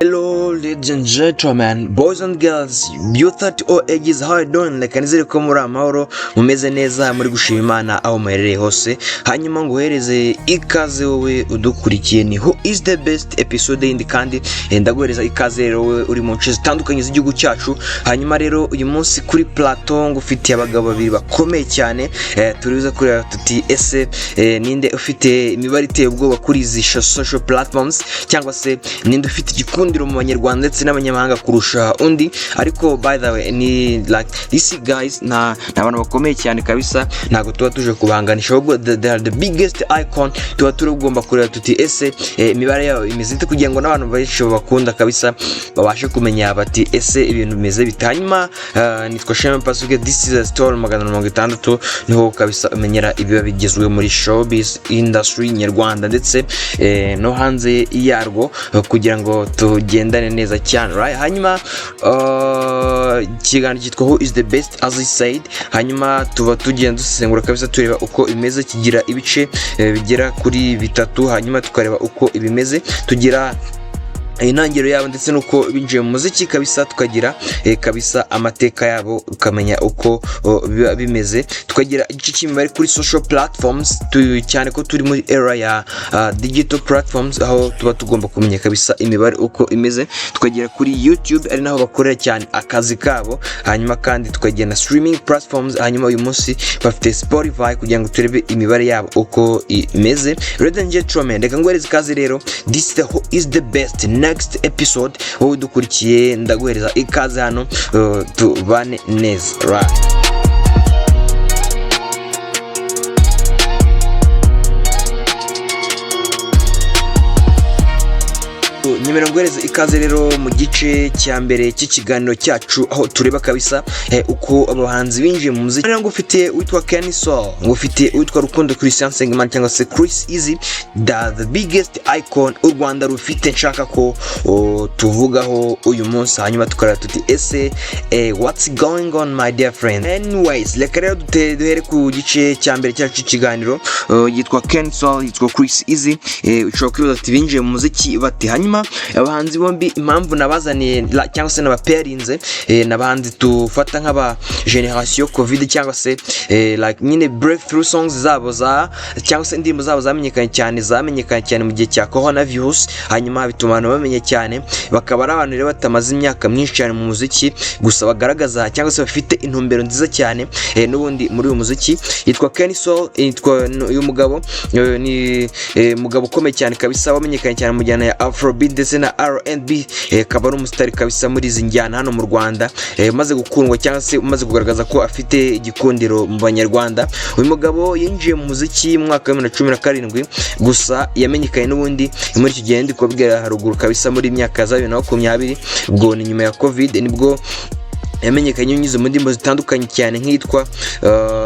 Hello ladies and gentlemen, boys and girls, youth at all ages, how you doing? Like nizere ko muri amahoro, mumeze neza, muri gushima Imana aho muherereye hose. Hanyuma nguhereze ikaze wowe udukurikiye ni Who is the best episode yindi kandi ndaguhereza ikaze rero wowe uri mu nce zitandukanye z'igihugu cyacu. Hanyuma rero uyu munsi kuri plateau ngufitiye abagabo babiri bakomeye cyane, turibuze kureba tuti ese ninde ufite imibare iteye ubwoba kuri izi social platforms, cyangwa se ninde ufite igikundiro mu banyarwanda ndetse n'abanyamahanga kurusha undi. Ariko by the way ni like these guys na abantu bakomeye cyane kabisa, ntago tuba tuje kubanganisha, ahubwo they are the biggest icon. Tuba turagomba kureba tuti ese imibare yabo imizite kugira ngo n'abantu benshi bakunda kabisa babashe kumenya bati ese ibintu bimeze bite. Hanyuma nitwa Shema Pasuke, this is a story 160 niho kabisa umenyera ibiba bigezwe muri showbiz industry nyarwanda ndetse no hanze yarwo kugira ngo tugendane neza cyane, right? Hanyuma kiganiro cyitwa Who is the best as I said. Hanyuma tuba tugenda dusesengura kabisa tureba uko imeze, kigira ibice bigera kuri bitatu. Hanyuma tukareba uko ibimeze, tugira intangiriro yabo ndetse nuko binjiye mu muziki kabisa, tukagira kabisa amateka yabo ukamenya uko biba bimeze, tukagira igice cy'imibare kuri social platforms cyane ko turi muri era ya digital platforms aho tuba tugomba kumenya kabisa imibare uko imeze, tukagira kuri YouTube ari naho bakorera cyane akazi kabo. Hanyuma kandi tukagira na streaming platforms. Hanyuma uyu munsi bafite Spotify kugira ngo turebe imibare yabo uko imeze. Ladies and gentlemen, reka ngwereze ikaze rero, this is the Who is the best next episode. Wowe dukurikiye ndaguhereza ikaze hano, tubane neza, right? Nyemera nguhereze ikaze rero mu gice cya mbere cy'ikiganiro cyacu aho tureba kabisa uko abahanzi binjiye mu muziki. Rero ngufite witwa Chriss, ngufite witwa Rukundo Christian cyangwa se Chriss Eazy, the biggest icon u Rwanda rufite, nshaka ko tuvugaho uyu munsi. Hanyuma tukareba tuti ese what's going on my dear friend. Anyways, reka rero duhere ku gice cya mbere cyacu cy'ikiganiro. Yitwa Chriss, yitwa Chriss Eazy. Ushobora kwibaza ati binjiye mu muziki bati. Hanyuma abahanzi bombi impamvu nabazaniye cyangwa se nabaperinze n'abahanzi tufata nk'aba generation covid cyangwa se like nyine breakthrough songs zabo cyangwa se indirimbo zabo zamenyekanye cyane mu gihe cya coronavirus. Hanyuma bituma abantu bamenye cyane, bakaba ari abantu rero batamaze imyaka myinshi cyane mu muziki, gusa bagaragaza cyangwa se bafite intumbero nziza cyane n'ubundi muri uyu muziki. Yitwa Chriss, yitwa uyu mugabo ni mugabo ukomeye cyane kabisa, wamenyekanye cyane mu njyana ya Afrobeat ndetse na R&B, akaba ari umusitari kabisa muri izi njyana hano mu Rwanda, umaze gukundwa cyangwa se umaze kugaragaza ko afite igikundiro mu banyarwanda. Uyu mugabo yinjiye mu muziki mu mwaka wa 2017, gusa yamenyekanye n'ubundi muri icyo gihe ndi kubwira haruguru kabisa muri myaka za 2020, ubwo ni nyuma ya covid nibwo yamenyekanye nyuze mu ndimbo zitandukanye cyane nk'itwa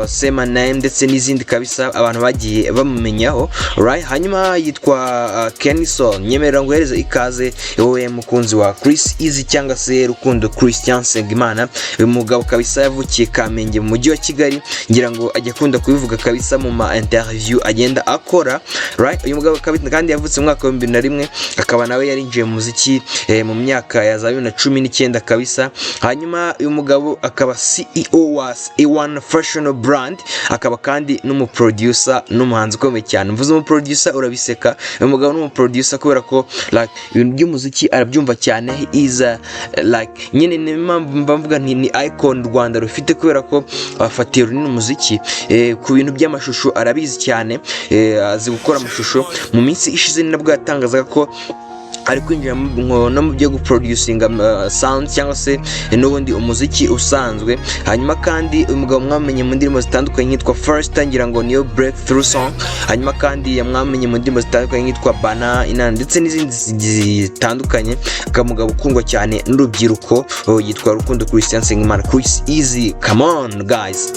Sema Name ndetse n'izindi kabisa abantu bagiye bamumenyaho, right? Hanyuma yitwa Chriss, nyemerera nguhereze ikaze wowe mukunzi wa Chriss Eazy cyangwa se Rukundo Christian Sengimana. Uyu mugabo kabisa yavukiye Kamenge mu mujyi wa Kigali, ngira ngo ajya kunda kubivuga kabisa mu ma interview agenda akora, right? Uyu mugabo kabisa kandi yavutse mu mwaka wa 2001, akaba nawe yarinjiye mu muziki mu myaka ya 2019 kabisa. Hanyuma uyu mugabo akaba CEO wa A1 Fashion Brand, akaba kandi n'umuproducer n'umuhanzi ukomeye cyane. Mvuze umuproducer urabiseka, uyu mugabo n'umuproducer kubera ko like ibintu by'umuziki arabyumva cyane. He is like nyine mvuga ni icon Rwanda rufite kubera ko afatiye runini umuziki ku bintu by'amashusho arabizi cyane, azi gukora amashusho. Mu minsi ishize nabwo yatangazaga ko ari kwinjira no mu byo guproducinga sound cyangwa se n'ubundi umuziki usanzwe. Hanyuma kandi umugabo mwamenye mu ndirimbo zitandukanye yitwa First, ngira ngo niyo breakthrough song. Hanyuma kandi yamwamenye mu ndirimbo zitandukanye yitwa Bana Inana ndetse n'izindi zitandukanye. Akamugabo ukundwa cyane n'urubyiruko yitwa Rukundo Christian Sengimana, Chriss Eazy. Come on guys.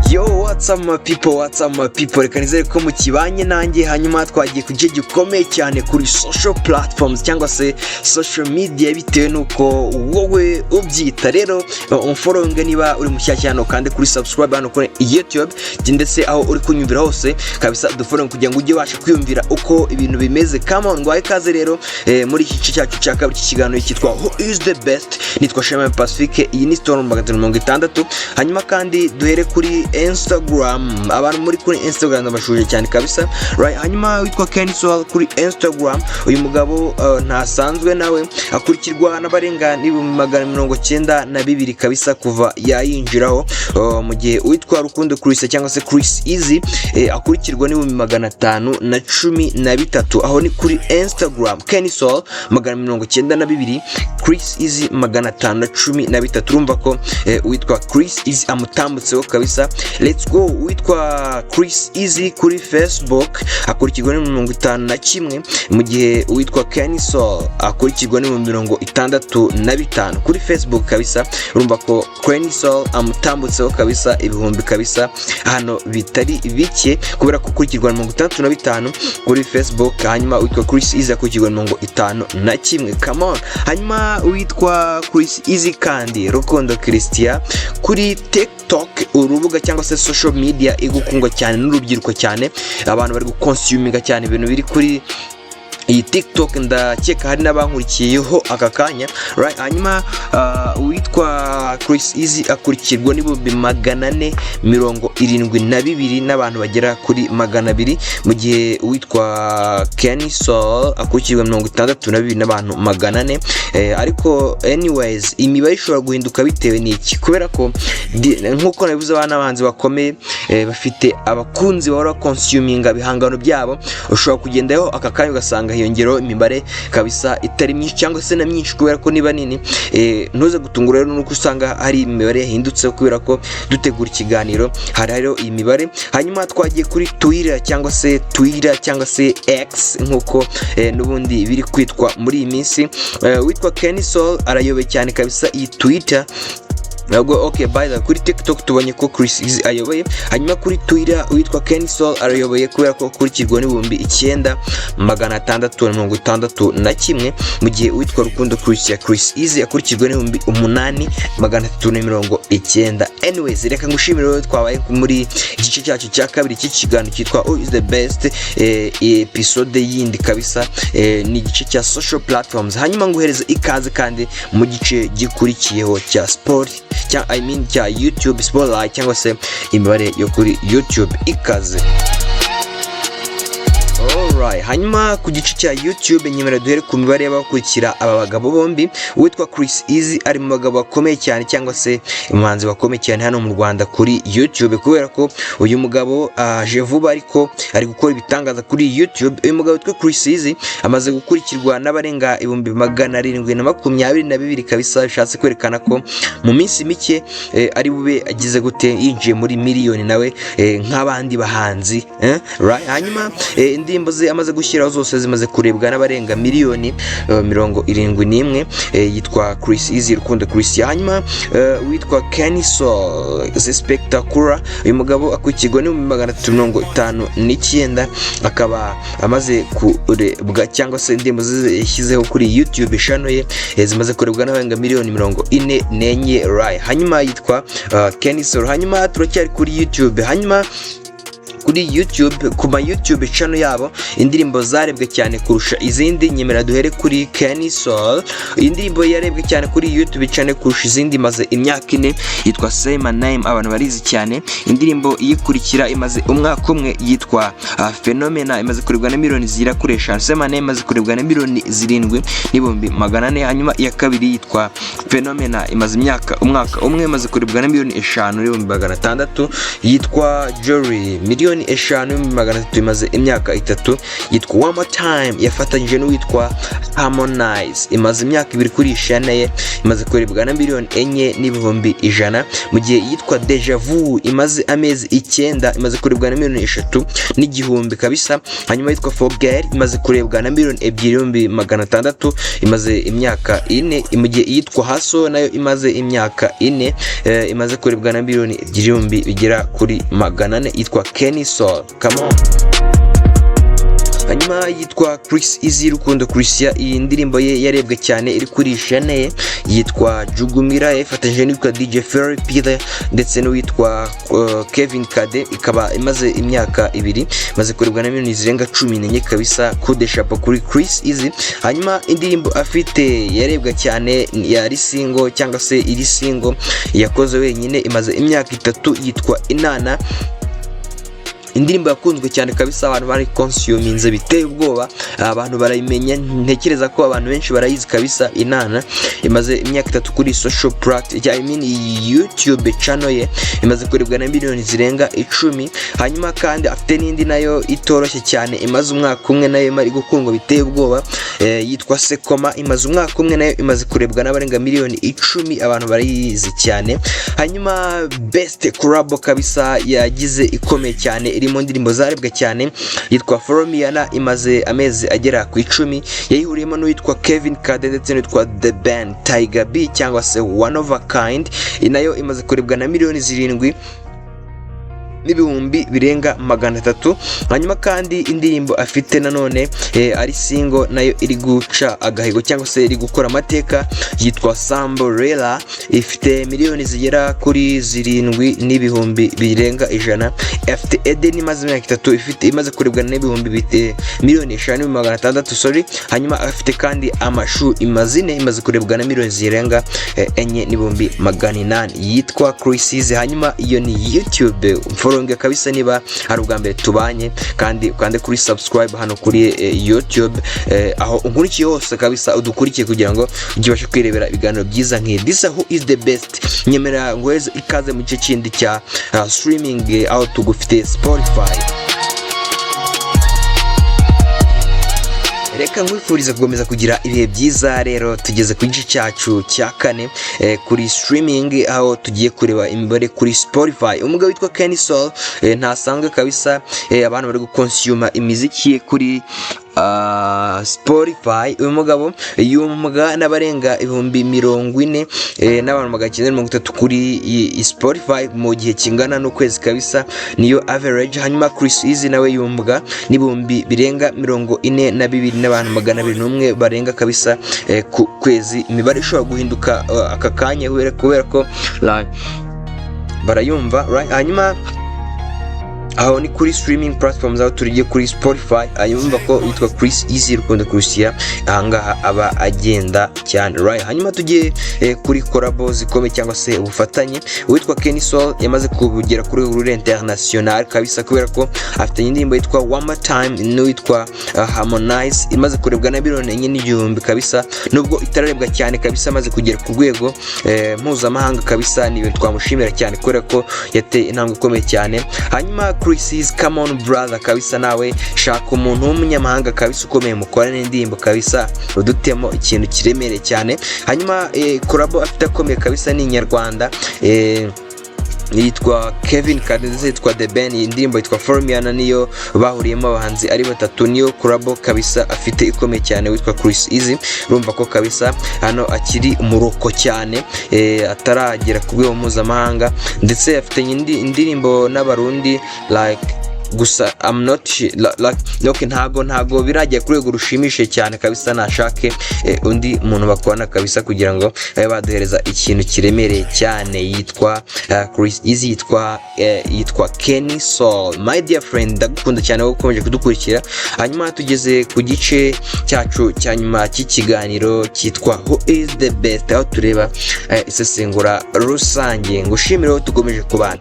Yo, what's up my people, reka nizere ko mukibanye nanjye. Hanyuma twagiye ku gihe gikomeye cyane kuri social platforms cyangwa se social media bitewe nuko wowe ubyita. Rero umfollowing niba uri mushyashya hano kandi kuri subscribe hano kuri YouTube ndetse aho uri kunyumvira hose kabisa dufollowing kugira ngo ujye ubasha kwiyumvira uko ibintu bimeze. Come on ngwaye kaze rero muri iki gice cyacu cya kabiri cy'ikiganiro cyitwa Who is the best. Nitwa Shema Pacifique, iyi ni story 160. Hanyuma kandi duhere kuri Instagram. Abantu muri kuri Instagram ndabashuje cyane kabisa, right? Hanyuma witwa Kenso kuri Instagram. Uyu mugabo ntasanzwe, nawe akurikirwa n'abarenga 92 kabisa kuva yayinjiraho, mu gihe witwa Rukundo Chriss cyangwa se Chriss Eazy akurikirwa n'513. aho ni kuri Instagram. Kenso 92, Chriss Eazy 513. Urumva ko witwa Chriss Eazy amutambutseho kabisa. Let's go. Witwa Chriss Eazy kuri Facebook akurikirwa n'51, mu gihe witwa Kenso akurikirwa n'65 kuri Facebook kabisa. Urumva ko Kenso amutambutseho kabisa ibihumbi kabisa hano bitari bike, kubera ko akurikirwa n'65 kuri Facebook. Hanyuma witwa Chriss Eazy akurikirwa n'51. Come on. Hanyuma witwa Chriss Eazy kandi Rukundo Christian kuri TikTok, urubuga cyangwa se social media igukundwa cyane n'urubyiruko cyane. Abantu bari gukonsuminga cyane ibintu biri kuri iyi TikTok, ndakeka hari n'abankurikiyeho aka kanya, right? Hanyuma witwa Chriss Eazy akurikirwa n'ibihumbi 472 n'abantu bagera kuri 200, mu gihe witwa Kenso akurikirwa 62 n'abantu 400. Ariko anyways imibare ishobora guhinduka bitewe n'iki, kubera ko nkuko nabivuze abahanzi bakomeye bafite abakunzi bahora consuminga bihangano byabo. Ushobora kugendayo aka kanya ugasanga hiyongeraho imibare kabisa itari myinshi cyangwa se na myinshi, kubera ko niba nini ntuze gutungura rero nuko usanga hari imibare yahindutse, kubera ko dutegura ikiganiro hari hariho iyi mibare. Hanyuma twagiye kuri Twitter cyangwa se X nkuko n'ubundi biri kwitwa muri iyi minsi. Witwa Kenso arayobe cyane kabisa iyi Twitter. Okay, by the kuri TikTok tubonye ko Chriss Eazy ayoboye. Hanyuma kuri Twitter witwa Kenso arayoboye kubera ko akurikirwa n'ibihumbi 9,661, mu gihe witwa Rukundo Chriss Eazy akurikirwa n'ibihumbi 8,390. Anyways, reka ngushimire rero twabaye muri igice cyacu cya kabiri cy'ikiganiro cyitwa Who is the best, episode yindi kabisa, ni igice cya social platforms. Hanyuma nguhereza ikaze kandi mu gice gikurikiyeho cya sport cya YouTube Spotlight cyangwa se imibare yo kuri YouTube. Ikaze. Alright, hanyuma ku gice cya YouTube nyemera duhere ku mibare y'abakurikira aba bagabo bombi. Witwa Chriss Eazy ari mu bagabo bakomeye cyane cyangwa se umuhanzi bakomeye cyane hano mu Rwanda kuri YouTube, kubera ko uyu mugabo aje vuba ariko ari gukora ibitangaza kuri YouTube. Uyu mugabo witwa Chriss Eazy amaze gukurikirwa n'abarenga 722 kabisa, bishatse kwerekana ko mu minsi mike ari bube agize gute yinjiye muri miliyoni nawe nk'abandi bahanzi, right? Hanyuma indirimbo ze amaze gushyiraho zose zimaze kurebwa n'abarenga miliyoni 71. Yitwa Chriss Eazy Rukundo Christian. Hanyuma witwa Kenso Spectacular, uyu mugabo akurikirwa n'359, akaba amaze kurebwa cyangwa se indirimbo ze yashyizeho kuri YouTube channel ye zimaze kurebwa n'abarenga miliyoni 44, right? Hanyuma yitwa Kenso. Hanyuma turacyari kuri YouTube. Hanyuma kuri YouTube ku ma YouTube channel yabo indirimbo zarebwe cyane kurusha izindi. Nyemera duhere kuri Kenso. Indirimbo yarebwe cyane kuri YouTube channel kurusha izindi maze imyaka 4 yitwa Say My Name, abantu barizi cyane. Indirimbo iyikurikira imaze umwaka umwe yitwa Phenomena, imaze kurebwa na miliyoni zira kuresha. Say My Name imaze kurebwa na miliyoni 7,400. Hanyuma iya kabiri yitwa Phenomena imaze umwaka umwe imaze kurebwa na miliyoni 5,600. Yitwa Joli miliyoni 1,500,000 imaze imyaka 3. Yitwa One More Time yafatanyije n'uwitwa Harmonize, imaze imyaka 2 kuri channel ye, imaze kurebwa na 4,100,000. Mu gihe yitwa Deja Vu imaze amezi 9, imaze kurebwa na 3,100,000 kabisa. Hanyuma yitwa Forget imaze kurebwa na 2,600,000, imaze imyaka 4. Mu gihe yitwa Haso nayo imaze imyaka 4, imaze kurebwa na 2,000,000 bigera kuri 400. Yitwa Kenny Soul, come on. Hanyuma yitwa Chriss Eazy Rukundo Christian, iyi ndirimbo ye yarebwe cyane iri kuri channel ye, yitwa Jugumira, yafatanyije n'uwitwa DJ Ferry Peter ndetse n'uwitwa Kevin Kade, ikaba imaze imyaka 2, imaze kurebwa na miliyoni zirenga 14 kabisa. Kude chapeau kuri Chriss Eazy. Hanyuma indirimbo afite yarebwa cyane ya single cyangwa se iri single yakoze wenyine, imaze imyaka 3, yitwa Inana. Indirimbo yakunzwe cyane kabisa, abantu bari consuminze biteye ubwoba, abantu barayimenya, ntekereza ko abantu benshi barayizi kabisa. Inana imaze imyaka 3 kuri social platform, I mean YouTube channel ye, imaze kurebwa na miliyoni zirenga 10. Hanyuma kandi afite n'indi nayo itoroshye cyane, imaze umwaka umwe nayo mari gukundwa biteye ubwoba, yitwa Sekoma, imaze umwaka umwe nayo imaze kurebwa n'abarenga miliyoni 10, abantu barayizi cyane. Hanyuma best collab kabisa yagize ikomeye cyane mu ndirimbo zarebwe cyane, yitwa Foromiana, imaze amezi agera ku 10, yayihuriyemo n'uwitwa Kevin Kade ndetse n'uwitwa The Band Tiger B cyangwa se One of a Kind, nayo imaze kurebwa na miliyoni 7 n'ibihumbi birenga 300. Hanyuma kandi indirimbo afite nanone ari single nayo iri guca agahigo cyangwa se iri gukora amateka, yitwa Samborella, ifite miliyoni zigera kuri 7 n'ibihumbi birenga 100. Afite Eden imaze imyaka 3, ifite imaze kurebwa n'ibihumbi miliyoni 5,600, sorry. Hanyuma afite kandi Amashu imazine, imaze kurebwa na miliyoni zirenga 4 n'ibihumbi 800, yitwa Chriss Eazy. Hanyuma iyo ni YouTube foronge kabisa, niba ari ubwa mbere tubanye kandi ukande kuri subscribe hano kuri YouTube, aho unkurikiye hose kabisa udukurikiye kugira ngo ujye kwirebera ibiganiro byiza nk'iyi. This who is the best. Nyemera ngweze ikaze mu gice kindi cya streaming, aho tugufite Spotify. Reka nkwifuriza gukomeza kugira ibihe byiza. Rero tugeze ku gice cyacu cya 4 kuri streaming, aho tugiye kureba imibare kuri Spotify. Umugabo witwa Kenny Soul ntasanzwe kabisa, abantu bari gukonsuma imiziki kuri Spotify. Uyu mugabo yumva n'abarenga 40,000 n'abantu 930 kuri Spotify mu gihe kingana n'ukwezi kabisa, niyo average. Hanyuma Chriss Eazy nawe yumva n'ibihumbi birenga 42 n'abantu 201 barenga kabisa ku kwezi. Imibare ishobora guhinduka aka kanya kubera ko barayumva, right? Hanyuma aho ni kuri streaming platforms, aho turiye kuri Spotify. Ayumva ko yitwa Chriss Eazy Rukundo Christian, ahangaha aba agenda cyane, right? Hanyuma tugiye kuri collab zikomeye cyangwa se ubufatanye. Witwa Kenny Soul yamaze kugera kuri urure international kabisa, kubera ko afite indirimbo yitwa One More Time n'uwitwa Harmonize, imaze kurebwa na miliyoni 4,000 kabisa, nubwo itararebwa cyane kabisa, amaze kugera ku rwego mpuzamahanga kabisa. Ni ibintu twamushimira cyane kubera ko yateye intambwe ikomeye cyane. Hanyuma Chriss Eazy, come on brother kabisa, nawe shaka umuntu w'umunyamahanga kabisa ukomeye, mukorane indirimbo kabisa, udutemo ikintu kiremereye cyane. Hanyuma collab afite akomeye kabisa ni nyarwanda, yitwa Kevin Kade ndetse yitwa The Band. Indirimbo yitwa Foromiana, niyo bahuriyemo abahanzi ari 3, niyo collab kabisa afite ikomeye cyane witwa Chriss Eazy. Urumva ko kabisa hano akiri umuroko cyane, ataragera ku rwego mpuzamahanga, ndetse afite indirimbo n'abarundi like gusa I'm not like ntago birajya ku rwego rushimishije cyane kabisa. Nashake undi muntu bakorana kabisa kugira ngo baduhereza ikintu kiremereye cyane. Yitwa Chriss Eazy, yitwa Kenny Soul. My dear friend, ndagukunda cyane wowe ukomeje kudukurikira. Hanyuma tugeze ku gice cyacu cya nyuma cy'ikiganiro cyitwa Who is the best, aho tureba isesengura rusange. Ngushimire wowe tugomeje kubana.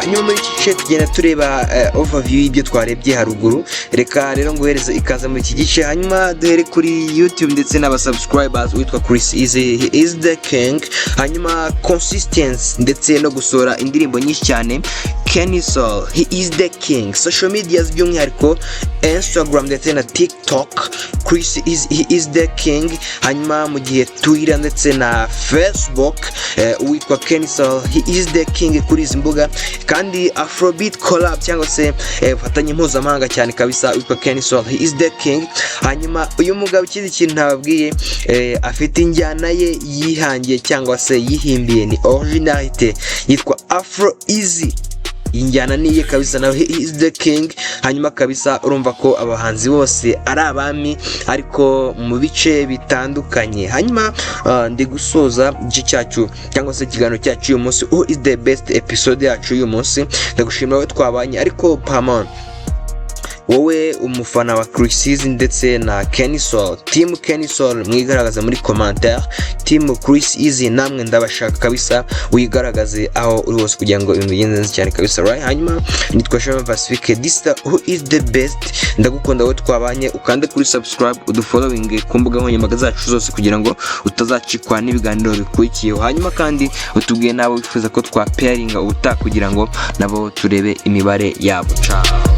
hanyuma muri iki gice tugenda tureba overview y'ibyo twarebye haruguru. Reka rero nguhereze ikaze muri iki gice, hanyuma duhere kuri YouTube ndetse n'abasubscribers witwa Chriss Eazy, he is the king. Hanyuma consistency ndetse no gusohora indirimbo nyinshi cyane, Kenny Soul, he is the king. Social media by'umwihariko Instagram ndetse na TikTok, Chriss he is the king. Hanyuma mu gihe Twitter ndetse na Facebook witwa Kenny Soul, he is the king kuri izi mbuga. Kandi Afrobeat collab cyangwa se fatanye mpuzamahanga cyane kabisa witwa Kenny Soul, he is the king. Hanyuma uyu mugabo ikindi kintu ntababwiye, afite injyana ye yihangiye cyangwa se yihimbiye, ni originality, yitwa Afro Easy. Injyana niye kabisa, nawe he is the king. Hanyuma kabisa urumva ko abahanzi bose ari abami ariko mu bice bitandukanye. Hanyuma ndi gusoza igice cyacu cyangwa se ikiganiro cyacu uyu munsi, who is the best episode yacu uyu munsi. Ndagushimira we twabanye, ariko pamon wowe umufana wa Chriss Eazy ndetse na Kenny Soul, team Kenny Soul mwigaragaza muri commentaire, team Chriss Eazy namwe ndabashaka kabisa wigaragaze aho uri hose kugira ngo ibintu bigende neza cyane kabisa, right? Hanyuma nitwa Shema Pacifique, this who is the best. Ndagukunda wowe twabanye, ukande kuri subscribe, udufollowing ku mbuga nkoranyambaga zacu zose kugira ngo utazacikwa n'ibiganiro bikurikiyeho. Hanyuma kandi utubwiye nabo wifuza ko twa pairinga ubutaha kugira ngo nabo turebe imibare yabo. Ciao.